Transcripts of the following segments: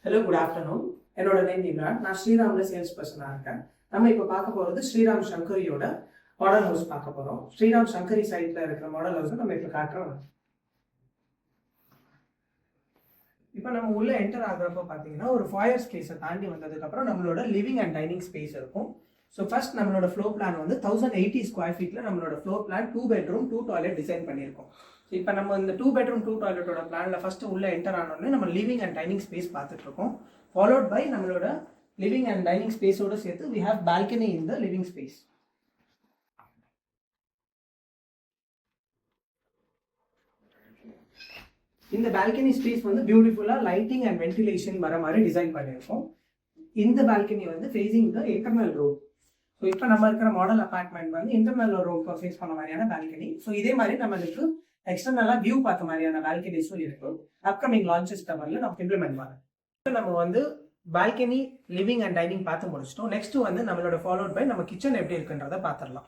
Hello, good afternoon. என்னோட name Imran. நான் ஸ்ரீராமில் sales பர்சனாக இருக்கேன். நம்ம இப்போ பார்க்க போகிறது ஸ்ரீராம் சங்கரியோட மாடல் ஹவுஸ் பார்க்க போகிறோம். ஸ்ரீராம் சங்கரி சைட்டில் இருக்கிற மாடல் ஹவுஸை நம்ம இப்போ காட்டுறோம். இப்போ நம்ம உள்ளே என்டர் ஆகுறப்போ பார்த்தீங்கன்னா ஒரு ஃபாயர் ஸ்பேஸை தாண்டி வந்ததுக்கப்புறம் நம்மளோட லிவிங் அண்ட் டைனிங் ஸ்பேஸ் இருக்கும். ஸோ ஃபர்ஸ்ட் நம்மளோட ஃப்ளோர் பிளான் வந்து 1080 ஸ்கொயர் ஃபீட்டில் நம்மளோட floor plan 2 bedroom 2 toilet design பண்ணியிருக்கோம். இப்போ நம்ம இந்த 2 பெட்ரூம் 2 டாய்லெட்டோட பிளானில் ஃபஸ்ட்டு உள்ளே என்டர் ஆனோடனே நம்ம லிவிங் அண்ட் டைனிங் ஸ்பேஸ் பார்த்துட்டு இருக்கோம். ஃபாலோட் பை நம்மளோட லிவிங் அண்ட் டைனிங் ஸ்பேஸோடு சேர்த்து we have balcony in the living space. இந்த பால்கனி ஸ்பேஸ் வந்து பியூட்டிஃபுல்லாக லைட்டிங் அண்ட் வென்டிலேஷன் வர மாதிரி டிசைன் பண்ணியிருக்கோம். இந்த பால்கனி வந்து facing the internal road. So இப்போ நம்ம இருக்கிற மாடல் அபார்ட்மெண்ட் வந்து இன்டர்னல் ரோட் ஃபேஸ் பண்ண மாதிரியான பால்கனி. ஸோ இதே மாதிரி நம்மளுக்கு எக்ஸ்டர்னலாக வியூ பார்த்த மாதிரியான பால்கனிஸும் இருக்கும். அப்கமிங் லான்ச்சஸ் டவரில் நம்ம இம்ப்ளிமெண்ட் பண்ணோம். நம்ம வந்து பால்கனி, லிவிங் அண்ட் டைனிங் பார்த்து முடிச்சிட்டோம். நெக்ஸ்ட் வந்து நம்மளோட ஃபாலோட் பை நம்ம கிச்சன் எப்படி இருக்குன்றதை பார்த்துடலாம்.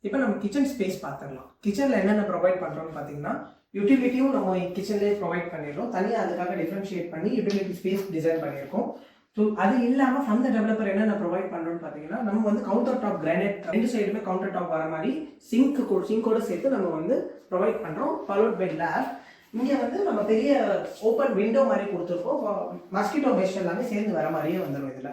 இப்போ நம்ம கிச்சன் ஸ்பேஸ் பார்த்துடலாம். கிச்சனில் என்னென்ன ப்ரொவைட் பண்ணுறோம்னு பார்த்தீங்கன்னா யூட்டிலிட்டியும் நம்ம கிச்சன்லேயே ப்ரொவைட் பண்ணிடுறோம். தனியாக அதுக்காக டிஃப்ரென்ஷியேட் பண்ணி யூட்டிலிட்டி ஸ்பேஸ் டிசைன் பண்ணியிருக்கோம். ஸோ அது இல்லாமல் ஃப்ரம் த டெவலப்பர் என்னென்ன ப்ரொவைட் பண்ணுறோம்னு பார்த்தீங்கன்னா நம்ம வந்து கவுண்டர் டாப் கிரானைட், 2 சைடுமே கவுண்டர் டாப் வர மாதிரி சிங்கோட சேர்த்து நம்ம வந்து ப்ரொவைட் பண்ணுறோம். Followed by lab. இங்கே வந்து நம்ம பெரிய ஓப்பன் விண்டோ மாதிரி கொடுத்துருக்கோம். மஸ்கிட்டோ மெஷ் எல்லாமே சேர்ந்து வர மாதிரியே வந்துடும். இதில்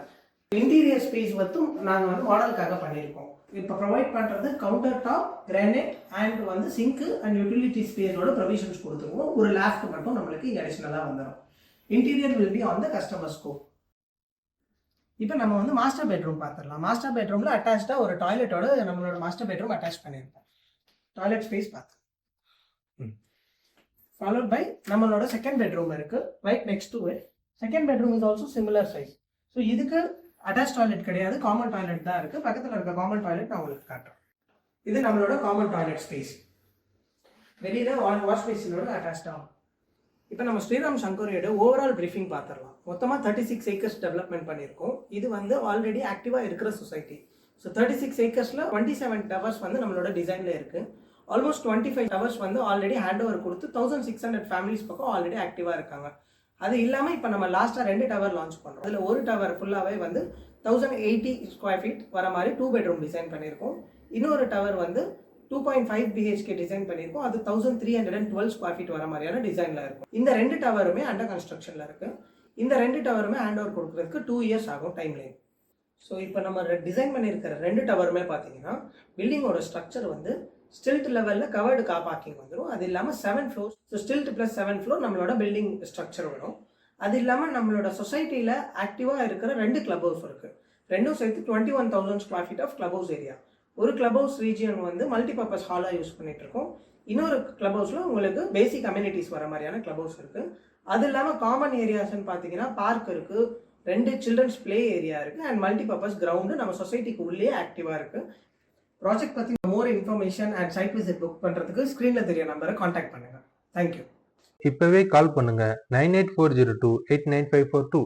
இன்டீரியர் ஸ்பேஸ் வந்து நாங்கள் வந்து மாடலுக்காக பண்ணியிருக்கோம். இப்போ ப்ரொவைட் பண்ணுறது கவுண்டர் டாப், கிரானைட் அண்ட் வந்து சிங்க்கு அண்ட் யூட்டிலிட்டி ஸ்பேஸோட ப்ரொவிஷன்ஸ் கொடுத்துருவோம். ஒரு லேஃப்ட் மட்டும் நம்மளுக்கு இங்கே அடிஷ்னலாக வந்துடும். Interior will be on the customer scope. இப்போ நம்ம வந்து மாஸ்டர் பெட்ரூம் பார்த்துடலாம். மாஸ்டர் பெட்ரூமில் அட்டாச்சாக ஒரு டாய்லெட்டோட நம்மளோட மாஸ்டர் பெட்ரூம் அட்டாச் பண்ணியிருக்கோம். டாய்லெட் ஸ்பேஸ் பார்த்து ஃபாலோட் பை நம்மளோட செகண்ட் பெட்ரூம் இருக்குது right next to it. Second bedroom is also similar size. So இதுக்கு அட்டாச் டாய்லெட் கிடையாது, காமன் டாய்லெட் தான் இருக்குது. பக்கத்தில் இருக்க காமன் டாய்லெட் நான் உங்களுக்கு காட்டுறேன். இது நம்மளோட காமன் டாய்லெட் ஸ்பேஸ். வெளியில் வாஷ் பேசினோட அட்டாச் ஆகும். இப்போ நம்ம ஸ்ரீராம் சங்கரியோட ஓவரால் ப்ரீஃபிங் பார்த்துடலாம். மொத்தமாக 36 ஏக்கர்ஸ் டெவலப்மெண்ட் பண்ணியிருக்கோம். இது வந்து ஆல்ரெடி ஆக்டிவாக இருக்கிற சொசைட்டி. ஸோ 36 ஏக்கர்ஸில் 27 டவர்ஸ் வந்து நம்மளோட டிசைனில் இருக்குது. ஆல்மோஸ்ட் 25 டவர்ஸ் வந்து ஆல்ரெடி ஹேண்ட் ஓவர் கொடுத்து 1600 ஃபேமிலிஸ் பக்கம் ஆல்ரெடி ஆக்டிவாக இருக்காங்க. அது இல்லாமல் இப்போ நம்ம லாஸ்ட்டாக 2 டவர் லான்ச் பண்ணுறோம். அதில் ஒரு டவர் ஃபுல்லாகவே வந்து 1080 ஸ்கொயர் ஃபீட் வர மாதிரி 2 பெட்ரூம் டிசைன் பண்ணியிருக்கோம். இன்னொரு டவர் வந்து 2.5 BHK டிசைன் பண்ணியிருக்கோம். அது 1312 ஸ்கொயர் ஃபீட் வர மாதிரியான டிசைனில் இருக்கும். இந்த 2 டவருமே அண்டர் கன்ஸ்ட்ரக்ஷனில் இருக்குது. இந்த 2 டவருமே ஹேண்ட் ஓவர் கொடுக்குறதுக்கு 2 இயர்ஸ் ஆகும் டைம் லைன். ஸோ இப்போ நம்ம டிசைன் பண்ணியிருக்கிற 2 டவருமே பார்த்தீங்கன்னா பில்டிங்கோட ஸ்ட்ரக்சர் வந்து ஸ்டில்ட் லெவலில் கவர்டு கார் பார்க்கிங் வந்துடும். அது இல்லாமல் 7 ஃப்ளோர்ஸ். ஸோ ஸ்டில்ட் ப்ளஸ் 7 ஃப்ளோர் நம்மளோட பில்டிங் ஸ்ட்ரக்சர் வரும். அது இல்லாமல் நம்மளோட சொசைட்டியில் ஆக்டிவாக இருக்கிற 2 கிளப் ஹவுஸ் இருக்குது. ரெண்டும் சேர்த்து 21,000 square feet of club house area. ஒரு கிளப் ஹவுஸ் ரீஜியன் வந்து மல்டிபர்பஸ் ஹாலாக யூஸ் பண்ணிட்டு இருக்கோம். இன்னொரு கிளப் ஹவுஸில் உங்களுக்கு பேசிக் கம்யூனிட்டிஸ் வர மாதிரியான கிளப் ஹவுஸ் இருக்குது. அது இல்லாமல் காமன் ஏரியாஸ்ன்னு பார்த்தீங்கன்னா பார்க் இருக்குது, 2 சில்ட்ரன்ஸ் பிளே ஏரியா இருக்குது அண்ட் மல்டிபர்பஸ் கிரவுண்டு நம்ம சொசைட்டிக்கு உள்ளே ஆக்டிவாக இருக்குது. ப்ராஜெக்ட் பற்றி more information and side visit book பண்ணுறதுக்கு ஸ்க்ரீனில் தெரிய நம்பரை காண்டாக்ட் பண்ணுங்கள். தேங்க்யூ. இப்போவே கால் பண்ணுங்கள் 9840289542.